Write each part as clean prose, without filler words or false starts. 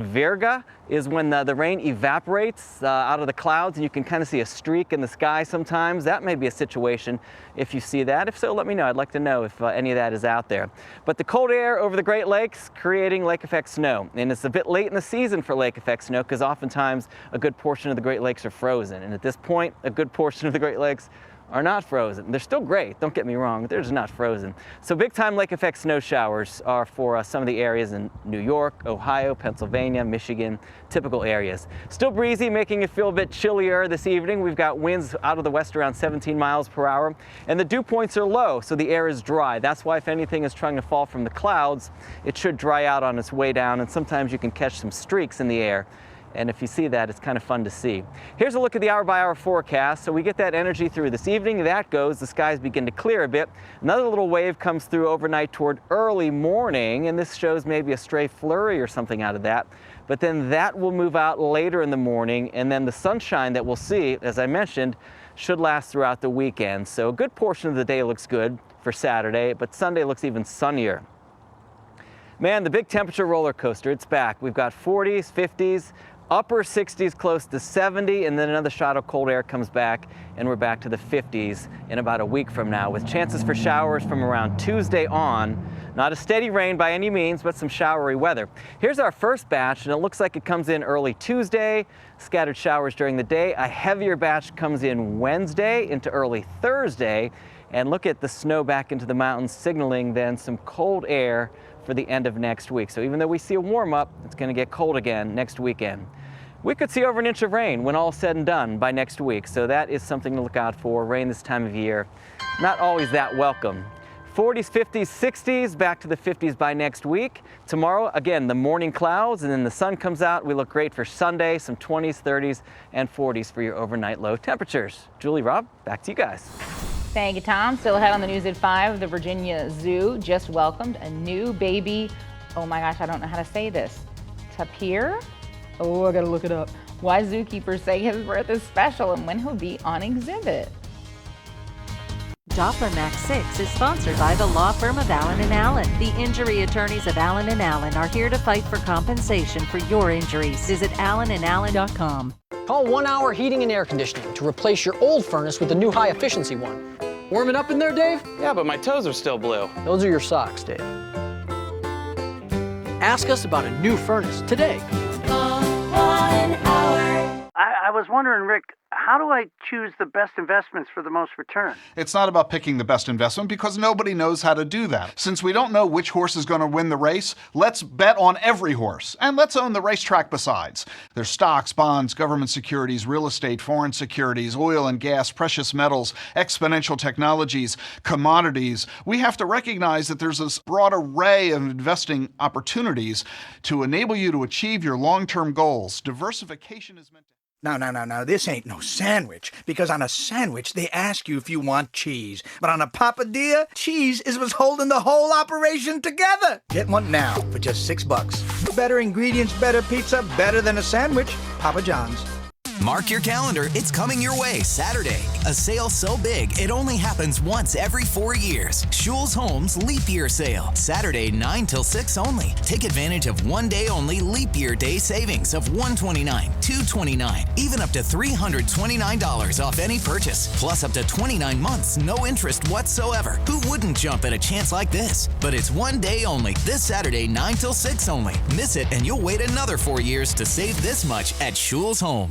Virga is when the rain evaporates out of the clouds and you can kind of see a streak in the sky sometimes. That may be a situation if you see that. If so, let me know. I'd like to know if any of that is out there. But the cold air over the Great Lakes creating lake effect snow. And it's a bit late in the season for lake effect snow because oftentimes a good portion of the Great Lakes are frozen. And at this point, a good portion of the Great Lakes are not frozen. They're still great, don't get me wrong, they're just not frozen. So big time lake effect snow showers are for some of the areas in New York, Ohio, Pennsylvania, Michigan, typical areas. Still breezy, making it feel a bit chillier this evening. We've got winds out of the west around 17 miles per hour, and the dew points are low, so the air is dry. That's why if anything is trying to fall from the clouds, it should dry out on its way down, and sometimes you can catch some streaks in the air. And if you see that, it's kind of fun to see. Here's a look at the hour-by-hour forecast. So we get that energy through this evening. That goes, the skies begin to clear a bit. Another little wave comes through overnight toward early morning, and this shows maybe a stray flurry or something out of that. But then that will move out later in the morning, and then the sunshine that we'll see, as I mentioned, should last throughout the weekend. So a good portion of the day looks good for Saturday, but Sunday looks even sunnier. Man, the big temperature roller coaster, it's back. We've got 40s, 50s, upper 60s close to 70, and then another shot of cold air comes back, and we're back to the 50s in about a week from now, with chances for showers from around Tuesday on. Not a steady rain by any means, but some showery weather. Here's our first batch, and it looks like it comes in early Tuesday, scattered showers during the day. A heavier batch comes in Wednesday into early Thursday, and look at the snow back into the mountains, signaling then some cold air for the end of next week. So even though we see a warm up, it's going to get cold again next weekend. We could see over an inch of rain when all said and done by next week. So that is something to look out for. Rain this time of year, not always that welcome. 40s, 50s, 60s, back to the 50s by next week. Tomorrow, again, the morning clouds, and then the sun comes out. We look great for Sunday, some 20s, 30s, and 40s for your overnight low temperatures. Julie, Rob, back to you guys. Thank you, Tom. Still ahead on the news at 5, the Virginia Zoo just welcomed a new baby. Oh my gosh, I don't know how to say this. Tapir? Oh, I gotta look it up. Why zookeepers say his birth is special and when he'll be on exhibit. Doppler Max 6 is sponsored by the law firm of Allen & Allen. The injury attorneys of Allen & Allen are here to fight for compensation for your injuries. Visit allenandallen.com. Call 1 Hour Heating and Air Conditioning to replace your old furnace with the new high-efficiency one. Warming up in there, Dave? Yeah, but my toes are still blue. Those are your socks, Dave. Ask us about a new furnace today. Call 1 Hour. I was wondering, Rick, how do I choose the best investments for the most return? It's not about picking the best investment because nobody knows how to do that. Since we don't know which horse is going to win the race, let's bet on every horse. And let's own the racetrack besides. There's stocks, bonds, government securities, real estate, foreign securities, oil and gas, precious metals, exponential technologies, commodities. We have to recognize that there's this broad array of investing opportunities to enable you to achieve your long-term goals. Diversification is meant to... No, this ain't no sandwich, because on a sandwich, they ask you if you want cheese. But on a papadilla, cheese is what's holding the whole operation together. Get one now for just $6. Better ingredients, better pizza, better than a sandwich. Papa John's. Mark your calendar, it's coming your way Saturday. A sale so big, it only happens once every 4 years. Schul's Homes Leap Year Sale. Saturday, 9 till 6 only. Take advantage of one-day only Leap Year Day savings of $129, $229, even up to $329 off any purchase. Plus up to 29 months, no interest whatsoever. Who wouldn't jump at a chance like this? But it's one day only, this Saturday, 9 till 6 only. Miss it and you'll wait another 4 years to save this much at Schul's Home.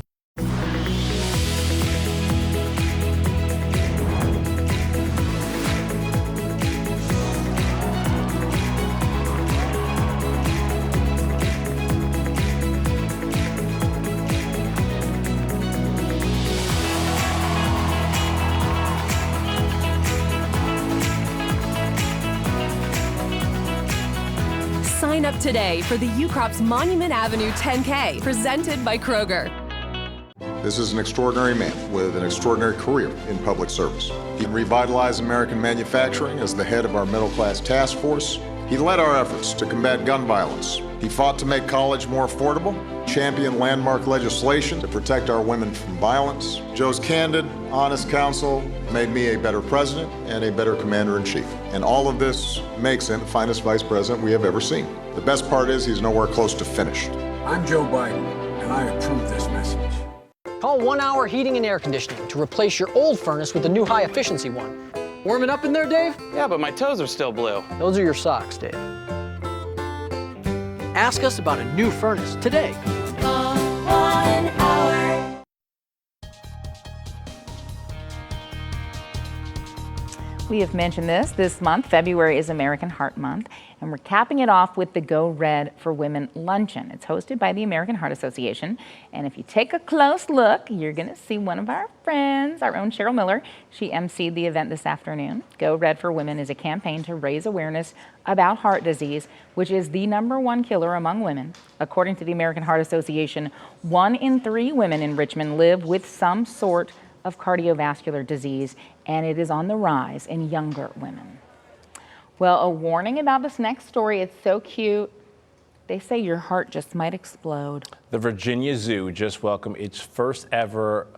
Sign up today for the UCrop's Monument Avenue 10K, presented by Kroger. This is an extraordinary man with an extraordinary career in public service. He revitalized American manufacturing as the head of our middle-class task force. He led our efforts to combat gun violence. He fought to make college more affordable, championed landmark legislation to protect our women from violence. Joe's candid, honest counsel made me a better president and a better commander-in-chief. And all of this makes him the finest vice president we have ever seen. The best part is he's nowhere close to finished. I'm Joe Biden, and I approve this message. Call 1 Hour Heating and Air Conditioning to replace your old furnace with the new high-efficiency one. Warming up in there, Dave? Yeah, but my toes are still blue. Those are your socks, Dave. Ask us about a new furnace today. 1 Hour. We have mentioned this month. February is American Heart Month, and we're capping it off with the Go Red for Women luncheon. It's hosted by the American Heart Association, and if you take a close look, you're going to see one of our friends, our own Cheryl Miller. She emceed the event this afternoon. Go Red for Women is a campaign to raise awareness about heart disease, which is the #1 killer among women. According to the American Heart Association, 1 in 3 women in Richmond live with some sort of cardiovascular disease, and it is on the rise in younger women. Well, a warning about this next story. It's so cute. They say your heart just might explode. The Virginia Zoo just welcomed its first ever,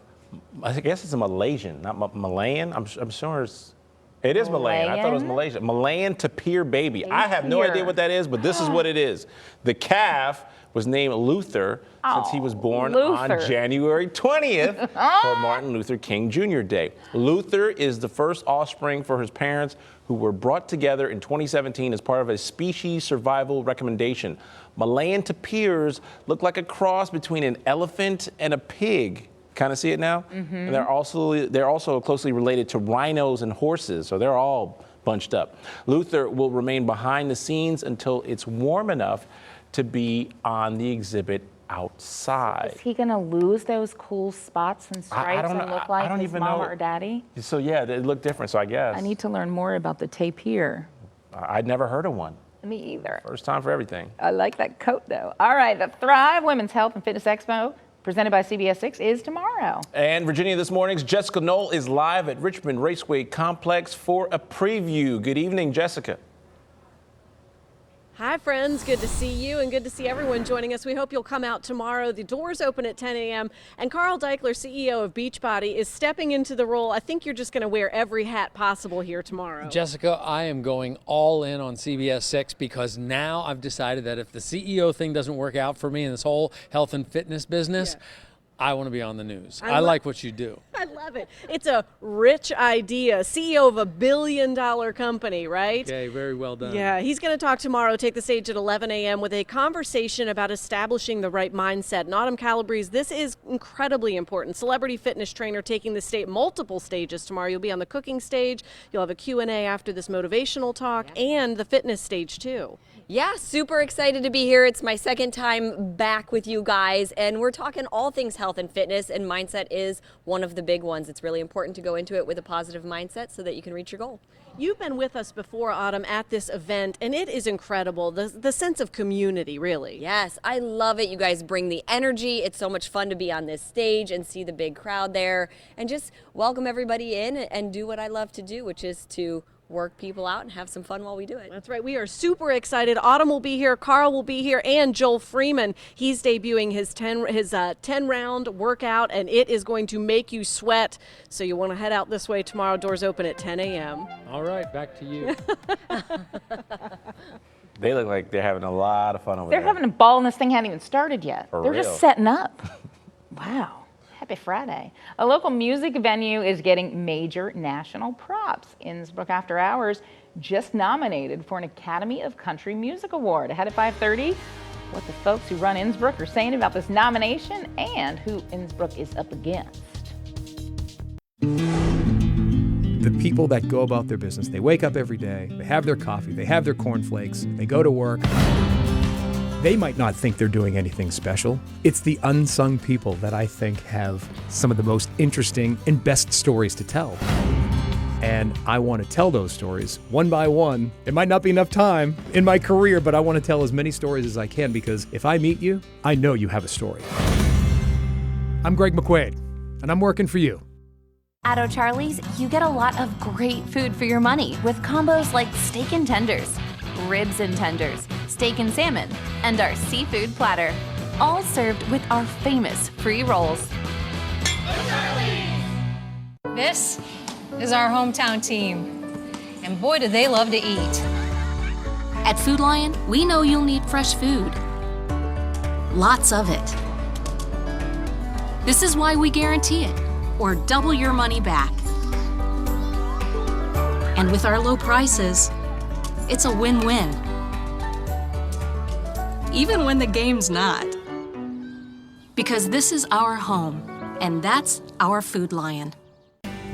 I guess it's a Malaysian, not Malayan. I'm sure it is Malayan. I thought it was Malaysian. Malayan tapir baby. I have no idea what that is, but this is what it is. The calf was named Luther since he was born on January 20th for Martin Luther King Jr. Day. Luther is the first offspring for his parents who were brought together in 2017 as part of a species survival recommendation. Malayan tapirs look like a cross between an elephant and a pig. Kind of see it now? And they're also closely related to rhinos and horses, so they're all bunched up. Luther will remain behind the scenes until it's warm enough to be on the exhibit outside. Is he going to lose those cool spots and stripes and look like his mama or daddy? So yeah, they look different, so I guess. I need to learn more about the tapir. I'd never heard of one. Me either. First time for everything. I like that coat though. All right, the Thrive Women's Health and Fitness Expo, presented by CBS 6, is tomorrow. And Virginia This Morning's Jessica Knoll is live at Richmond Raceway Complex for a preview. Good evening, Jessica. Hi, friends. Good to see you and good to see everyone joining us. We hope you'll come out tomorrow. The doors open at 10 a.m. And Carl Deichler, CEO of Beachbody, is stepping into the role. I think you're just going to wear every hat possible here tomorrow. Jessica, I am going all in on CBS 6 because now I've decided that if the CEO thing doesn't work out for me in this whole health and fitness business, I want to be on the news. I like what you do. I love it. It's a rich idea. CEO of a $1 billion company, right? Okay, very well done. Yeah, he's going to talk tomorrow, take the stage at 11 a.m. with a conversation about establishing the right mindset. And Autumn Calabrese, this is incredibly important. Celebrity fitness trainer taking the stage, multiple stages tomorrow. You'll be on the cooking stage. You'll have a Q&A after this motivational talk and the fitness stage too. Yeah, super excited to be here. It's my second time back with you guys, and we're talking all things health and fitness, and mindset is one of the big ones. It's really important to go into it with a positive mindset so that you can reach your goal. You've been with us before, Autumn, at this event, and it is incredible, the sense of community, really. Yes, I love it. You guys bring the energy. It's so much fun to be on this stage and see the big crowd there, and just welcome everybody in and do what I love to do, which is to work people out and have some fun while we do it. That's right. We are super excited. Autumn will be here, Carl will be here, and Joel Freeman. He's debuting his 10-round workout, and it is going to make you sweat. So you want to head out this way tomorrow. Doors open at 10 a.m. All right, back to you. They look like they're having a lot of fun over there. They're having a ball, and this thing hadn't even started yet. For They're real. just setting up. Wow. Happy Friday. A local music venue is getting major national props. Innsbruck After Hours just nominated for an Academy of Country Music Award. Ahead at 5:30, what the folks who run Innsbruck are saying about this nomination and who Innsbruck is up against. The people that go about their business, they wake up every day, they have their coffee, they have their cornflakes, they go to work. They might not think they're doing anything special. It's the unsung people that I think have some of the most interesting and best stories to tell. And I want to tell those stories one by one. It might not be enough time in my career, but I want to tell as many stories as I can because if I meet you, I know you have a story. I'm Greg McQuaid, and I'm working for you. At O'Charlie's, you get a lot of great food for your money with combos like steak and tenders, ribs and tenders, steak and salmon, and our seafood platter, all served with our famous free rolls. This is our hometown team, and boy, do they love to eat. At Food Lion, we know you'll need fresh food. lots of it. This is why we guarantee it, or double your money back. And with our low prices, it's a win-win. Even when the game's not. Because this is our home, and that's our Food Lion.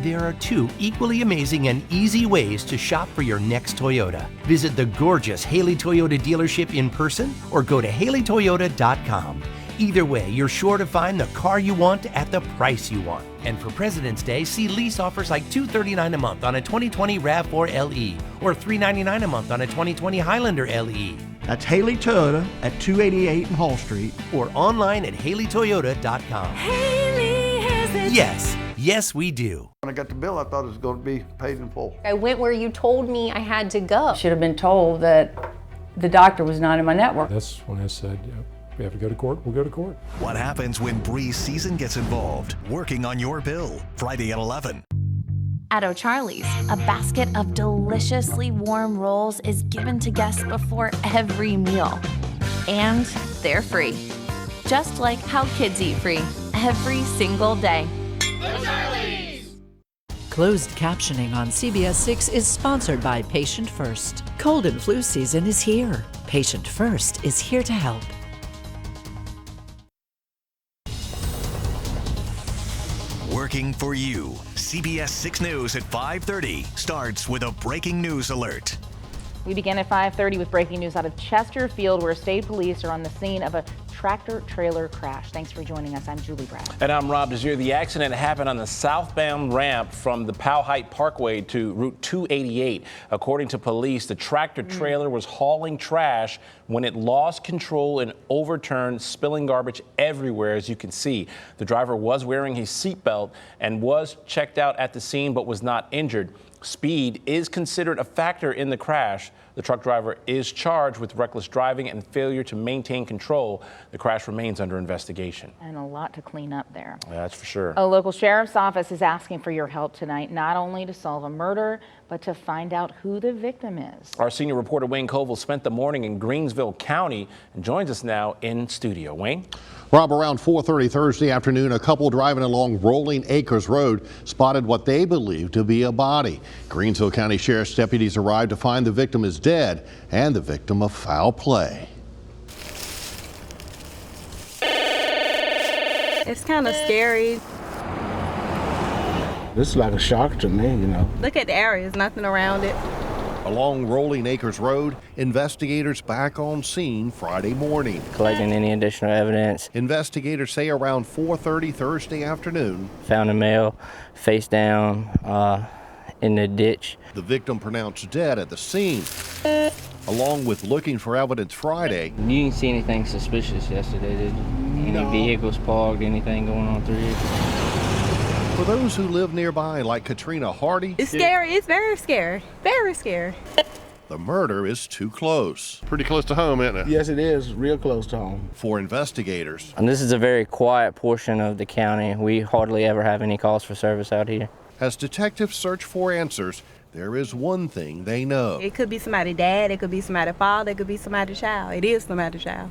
There are two equally amazing and easy ways to shop for your next Toyota. Visit the gorgeous Haley Toyota dealership in person or go to haleytoyota.com. Either way, you're sure to find the car you want at the price you want. And for President's Day, see lease offers like $239 a month on a 2020 RAV4 LE or $399 a month on a 2020 Highlander LE. That's Haley Toyota at 288 Hall Street or online at haleytoyota.com. Haley has it. Yes, we do. When I got the bill, I thought it was going to be paid in full. I went where you told me I had to go. Should have been told that the doctor was not in my network. That's when I said, we have to go to court, we'll go to court. What happens when Breeze Season gets involved? Working on your bill, Friday at 11. At O'Charlie's, a basket of deliciously warm rolls is given to guests before every meal. And they're free. Just like how kids eat free every single day. O'Charlie's! Closed captioning on CBS 6 is sponsored by Patient First. Cold and flu season is here. Patient First is here to help. Working for you. CBS 6 News at 5:30 starts with a breaking news alert. We begin at 5:30 with breaking news out of Chesterfield, where state police are on the scene of a tractor-trailer crash. Thanks for joining us. I'm Julie Brad. And I'm Rob Desir. The accident happened on the southbound ramp from the Powhite Parkway to Route 288. According to police, the tractor-trailer was hauling trash when it lost control and overturned, spilling garbage everywhere, as you can see. The driver was wearing his seatbelt and was checked out at the scene, but was not injured. Speed is considered a factor in the crash. The truck driver is charged with reckless driving and failure to maintain control. The crash remains under investigation. And a lot to clean up there. That's for sure. A local sheriff's office is asking for your help tonight, not only to solve a murder, but to find out who the victim is. Our senior reporter Wayne Koval spent the morning in Greensville County and joins us now in studio. Wayne? Rob, around 4:30 Thursday afternoon, a couple driving along Rolling Acres Road spotted what they believe to be a body. Greensville County Sheriff's deputies arrived to find the victim is dead and the victim of foul play. It's kind of scary. This is like a shock to me, you know. Look at the area, there's nothing around it. Along Rolling Acres Road, investigators back on scene Friday morning. Collecting any additional evidence. Investigators say around 4:30 Thursday afternoon. Found a male face down in the ditch. The victim pronounced dead at the scene. Along with looking for evidence Friday. You didn't see anything suspicious yesterday, did you? Any vehicles parked, anything going on through here? For those who live nearby, like Katrina Hardy, It's scary, it's very scary, very scary. the murder is too close. Pretty close to home, isn't it? Yes, it is. Real close to home. For investigators. And this is a very quiet portion of the county. We hardly ever have any calls for service out here. As detectives search for answers, there is one thing they know. It could be somebody's dad, it could be somebody's father, it could be somebody's child. It is somebody's child.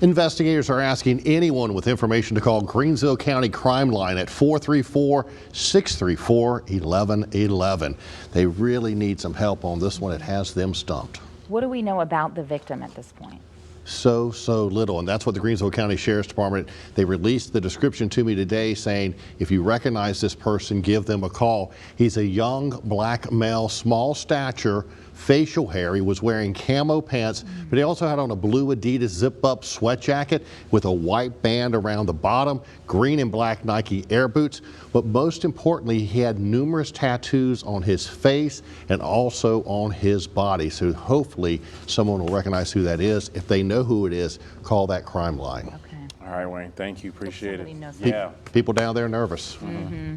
Investigators are asking anyone with information to call Greensville County Crime Line at 434-634-1111. They really need some help on this one. It has them stumped. What do we know about the victim at this point? So little, and that's what the Greensville County Sheriff's Department, they released the description to me today saying, if you recognize this person, give them a call. He's a young black male, small stature, facial hair. He was wearing camo pants, but he also had on a blue Adidas zip-up sweat jacket with a white band around the bottom, green and black Nike Air boots. But most importantly, he had numerous tattoos on his face and also on his body. So hopefully someone will recognize who that is. If they know who it is, call that crime line. Okay. All right, Wayne, thank you. Appreciate it. Yeah. People down there nervous.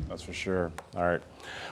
That's for sure. All right.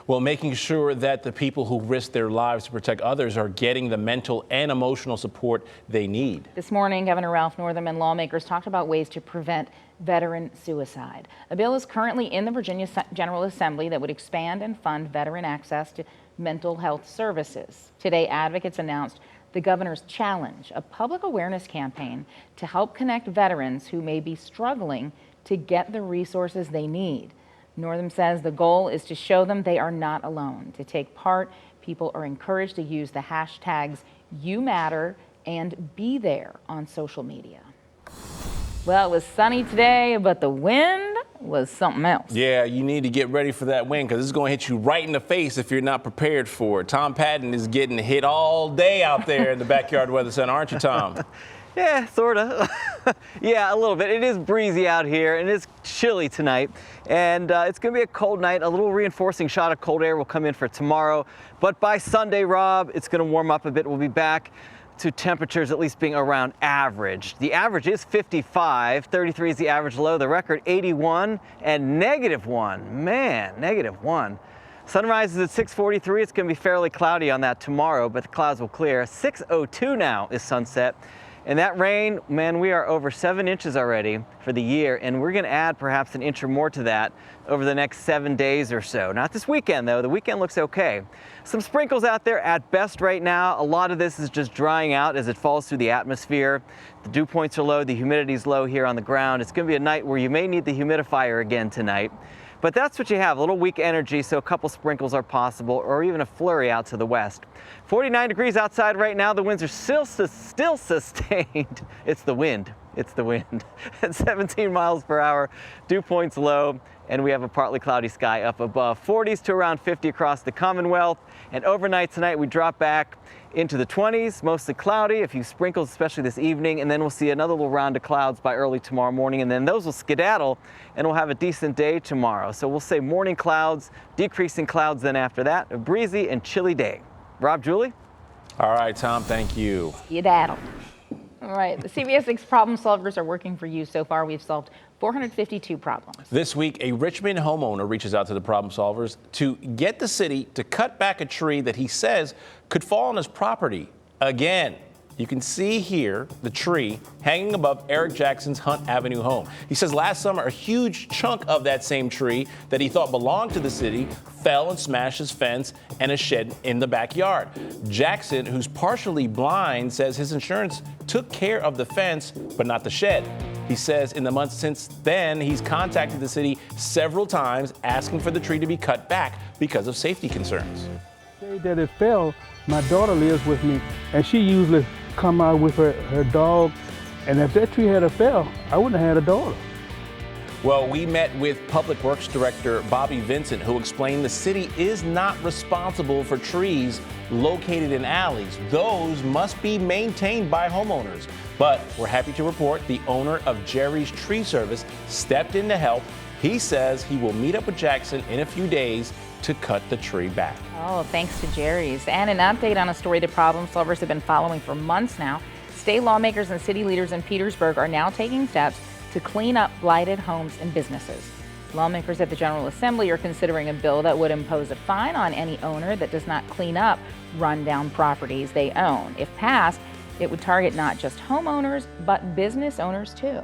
Well, making sure that the people who risk their lives to protect others are getting the mental and emotional support they need. This morning, Governor Ralph Northam and lawmakers talked about ways to prevent veteran suicide. A bill is currently in the Virginia General Assembly that would expand and fund veteran access to mental health services. Today, advocates announced the governor's challenge, a public awareness campaign to help connect veterans who may be struggling to get the resources they need. Northam says the goal is to show them they are not alone. To take part, people are encouraged to use the hashtags YouMatter and Be There on social media. Well, it was sunny today, but the wind was something else. Yeah, you need to get ready for that wind because it's going to hit you right in the face if you're not prepared for it. Tom Patton is getting hit all day out there in the Backyard Weather Center, aren't you, Tom? Yeah, sort of. Yeah, a little bit. It is breezy out here, and it's chilly tonight. And it's going to be a cold night. A little reinforcing shot of cold air will come in for tomorrow. But by Sunday, Rob, it's going to warm up a bit. We'll be back to temperatures at least being around average. The average is 55. 33 is the average low. The record 81 and -1. Man, -1. Sunrise is at 6:43. It's going to be fairly cloudy on that tomorrow, but the clouds will clear. 6:02 now is sunset. And that rain, man, we are over 7 inches already for the year, and we're going to add perhaps an inch or more to that over the next 7 days or so. Not this weekend, though. The weekend looks okay. Some sprinkles out there at best right now. A lot of this is just drying out as it falls through the atmosphere. The dew points are low. The humidity is low here on the ground. It's going to be a night where you may need the humidifier again tonight. But that's what you have, a little weak energy, so a couple sprinkles are possible, or even a flurry out to the west. 49 degrees outside right now. The winds are still sustained. It's the wind. It's the wind. At 17 miles per hour, dew points low, and we have a partly cloudy sky up above. 40s to around 50 across the Commonwealth. And overnight tonight, we drop back into the 20s, mostly cloudy, a few sprinkles, especially this evening, and then we'll see another little round of clouds by early tomorrow morning, and then those will skedaddle, and we'll have a decent day tomorrow. So we'll say morning clouds, decreasing clouds then after that, a breezy and chilly day. Rob, Julie? All right, Tom, thank you. Skedaddle. All right, the CBS 6 problem solvers are working for you. So far, we've solved 452 problems. This week, a Richmond homeowner reaches out to the problem solvers to get the city to cut back a tree that he says could fall on his property again. You can see here the tree hanging above Eric Jackson's Hunt Avenue home. He says last summer, a huge chunk of that same tree that he thought belonged to the city fell and smashed his fence and a shed in the backyard. Jackson, who's partially blind, says his insurance took care of the fence, but not the shed. He says in the months since then, he's contacted the city several times asking for the tree to be cut back because of safety concerns. The day that it fell, my daughter lives with me, and she usually come out with her dog, and if that tree had fell, I wouldn't have had a daughter. Well, we met with Public Works Director Bobby Vincent, who explained the city is not responsible for trees located in alleys. Those must be maintained by homeowners. But we're happy to report the owner of Jerry's Tree Service stepped in to help. He says he will meet up with Jackson in a few days to cut the tree back. Oh, thanks to Jerry's. And an update on a story the problem solvers have been following for months now. State lawmakers and city leaders in Petersburg are now taking steps to clean up blighted homes and businesses. Lawmakers at the General Assembly are considering a bill that would impose a fine on any owner that does not clean up rundown properties they own. If passed, it would target not just homeowners, but business owners too.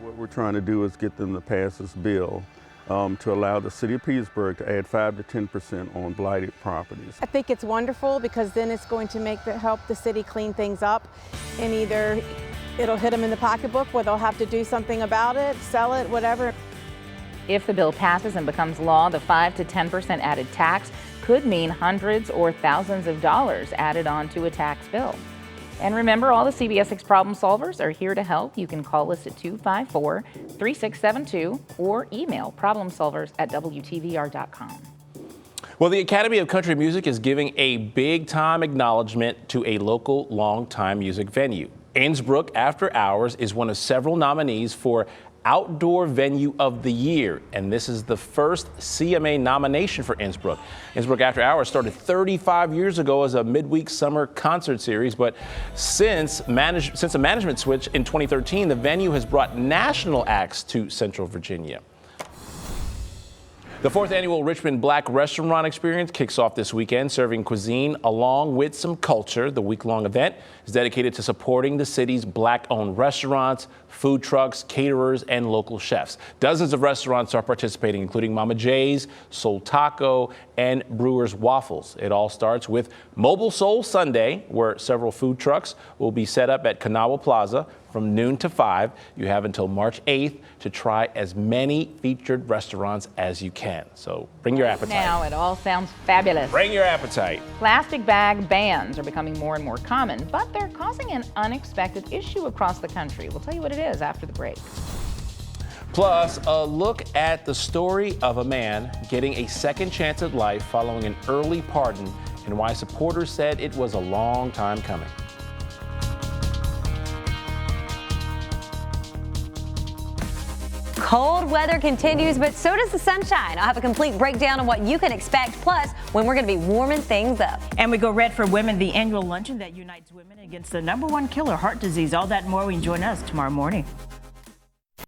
What we're trying to do is get them to pass this bill to allow the city of Petersburg to add 5 to 10% on blighted properties. I think it's wonderful because then it's going to help the city clean things up, and either it'll hit them in the pocketbook where they'll have to do something about it, sell it, whatever. If the bill passes and becomes law, the 5 to 10% added tax could mean hundreds or thousands of dollars added onto a tax bill. And remember, all the CBS 6 problem solvers are here to help. You can call us at 254-3672 or email problemsolvers@WTVR.com. Well, the Academy of Country Music is giving a big-time acknowledgement to a local long-time music venue. Innsbrook After Hours is one of several nominees for Outdoor Venue of the Year, and this is the first CMA nomination for Innsbrook. Innsbrook After Hours started 35 years ago as a midweek summer concert series, but since a management switch in 2013, the venue has brought national acts to Central Virginia. The 4th annual Richmond Black Restaurant Experience kicks off this weekend, serving cuisine along with some culture. The week-long event is dedicated to supporting the city's Black-owned restaurants, food trucks, caterers, and local chefs. Dozens of restaurants are participating, including Mama J's, Soul Taco, and Brewer's Waffles. It all starts with Mobile Soul Sunday, where several food trucks will be set up at Kanawha Plaza from noon to 5. You have until March 8th to try as many featured restaurants as you can. So bring your appetite. Now it all sounds fabulous. Bring your appetite. Plastic bag bans are becoming more and more common, but they're causing an unexpected issue across the country. We'll tell you what it is after the break. Plus, a look at the story of a man getting a second chance at life following an early pardon and why supporters said it was a long time coming. Cold weather continues, but so does the sunshine. I'll have a complete breakdown on what you can expect, plus when we're going to be warming things up. And we go red for women, the annual luncheon that unites women against the #1 killer, heart disease. All that and more when you join us tomorrow morning.